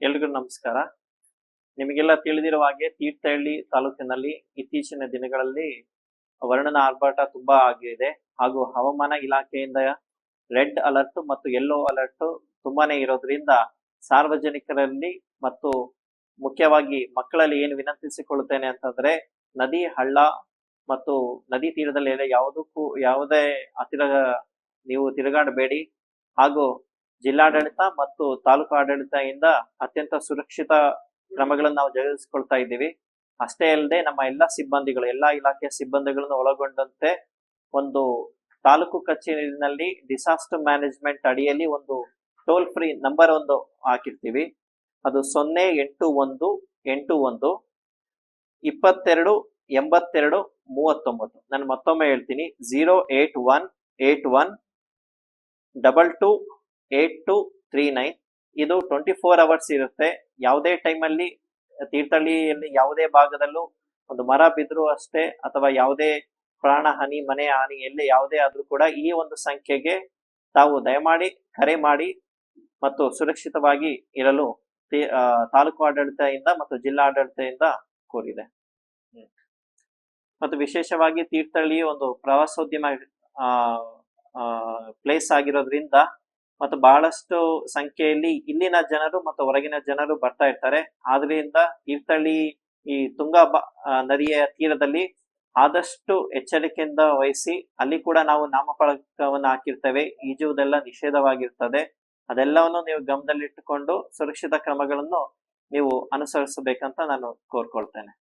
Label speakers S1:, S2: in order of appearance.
S1: ಎಲ್ರಿಗೂ ನಮಸ್ಕಾರ. ನಿಮಗೆಲ್ಲ ತಿಳಿದಿರುವ ಹಾಗೆ ತೀರ್ಥಹಳ್ಳಿ ತಾಲೂಕಿನಲ್ಲಿ ಇತ್ತೀಚಿನ ದಿನಗಳಲ್ಲಿ ವರ್ಣನ ಆರ್ಭಟ ತುಂಬಾ ಆಗಿದೆ ಹಾಗೂ ಹವಾಮಾನ ಇಲಾಖೆಯಿಂದ ರೆಡ್ ಅಲರ್ಟ್ ಮತ್ತು ಯೆಲ್ಲೋ ಅಲರ್ಟ್ ತುಂಬಾನೇ ಇರೋದ್ರಿಂದ ಸಾರ್ವಜನಿಕರಲ್ಲಿ ಮತ್ತು ಮುಖ್ಯವಾಗಿ ಮಕ್ಕಳಲ್ಲಿ ಏನು ವಿನಂತಿಸಿಕೊಳ್ಳುತ್ತೇನೆ ಅಂತಂದ್ರೆ, ನದಿ ಹಳ್ಳ ಮತ್ತು ನದಿ ತೀರದಲ್ಲಿ ಯಾವುದೇ ನೀವು ತಿರುಗಾಡಬೇಡಿ ಹಾಗೂ ಜಿಲ್ಲಾಡಳಿತ ಮತ್ತು ತಾಲೂಕು ಆಡಳಿತದಿಂದ ಅತ್ಯಂತ ಸುರಕ್ಷಿತ ಕ್ರಮಗಳನ್ನು ನಾವು ಜರುಗಿಸಿಕೊಳ್ತಾ ಇದ್ದೀವಿ. ಅಷ್ಟೇ ಅಲ್ಲದೆ ನಮ್ಮ ಎಲ್ಲಾ ಇಲಾಖೆಯ ಸಿಬ್ಬಂದಿಗಳನ್ನು ಒಳಗೊಂಡಂತೆ ಒಂದು ತಾಲೂಕು ಕಚೇರಿನಲ್ಲಿ ಡಿಸಾಸ್ಟರ್ ಮ್ಯಾನೇಜ್ಮೆಂಟ್ ಅಡಿಯಲ್ಲಿ ಒಂದು ಟೋಲ್ ಫ್ರೀ ನಂಬರ್ ಒಂದು ಹಾಕಿರ್ತೀವಿ. ಅದು 08181228239. ನಾನು ಮತ್ತೊಮ್ಮೆ ಹೇಳ್ತೀನಿ, 08181228239. ಇದು 24 ಅವರ್ಸ್ ಇರುತ್ತೆ. ಯಾವುದೇ ಟೈಮಲ್ಲಿ ತೀರ್ಥಹಳ್ಳಿಯಲ್ಲಿ ಯಾವುದೇ ಭಾಗದಲ್ಲೂ ಒಂದು ಮರ ಬಿದ್ರು ಅಷ್ಟೇ ಅಥವಾ ಯಾವುದೇ ಪ್ರಾಣ ಹಾನಿ, ಮನೆ ಹಾನಿ ಎಲ್ಲಿ ಯಾವುದೇ ಆದ್ರೂ ಕೂಡ ಈ ಒಂದು ಸಂಖ್ಯೆಗೆ ತಾವು ದಯಮಾಡಿ ಕರೆ ಮಾಡಿ ಮತ್ತು ಸುರಕ್ಷಿತವಾಗಿ ಇರಲು ತಾಲೂಕು ಆಡಳಿತದಿಂದ ಮತ್ತು ಜಿಲ್ಲಾ ಆಡಳಿತದಿಂದ ಕೋರಿದೆ. ಮತ್ತು ವಿಶೇಷವಾಗಿ ತೀರ್ಥಹಳ್ಳಿ ಒಂದು ಪ್ರವಾಸೋದ್ಯಮ ಪ್ಲೇಸ್ ಆಗಿರೋದ್ರಿಂದ ಮತ್ತು ಬಹಳಷ್ಟು ಸಂಖ್ಯೆಯಲ್ಲಿ ಇಲ್ಲಿನ ಜನರು ಮತ್ತು ಹೊರಗಿನ ಜನರು ಬರ್ತಾ ಇರ್ತಾರೆ. ಆದ್ರಿಂದ ತೀರ್ಥಹಳ್ಳಿ ಈ ತುಂಗಾ ನದಿಯ ತೀರದಲ್ಲಿ ಆದಷ್ಟು ಎಚ್ಚರಿಕೆಯಿಂದ ವಹಿಸಿ, ಅಲ್ಲಿ ಕೂಡ ನಾವು ನಾಮಫಲಕವನ್ನು ಹಾಕಿರ್ತೇವೆ. ಈಜುವುದೆಲ್ಲ ನಿಷೇಧವಾಗಿರ್ತದೆ. ಅದೆಲ್ಲವನ್ನು ನೀವು ಗಮನದಲ್ಲಿಟ್ಟುಕೊಂಡು ಸುರಕ್ಷಿತ ಕ್ರಮಗಳನ್ನು ನೀವು ಅನುಸರಿಸಬೇಕಂತ ನಾನು ಕೋರ್ಕೊಳ್ತೇನೆ.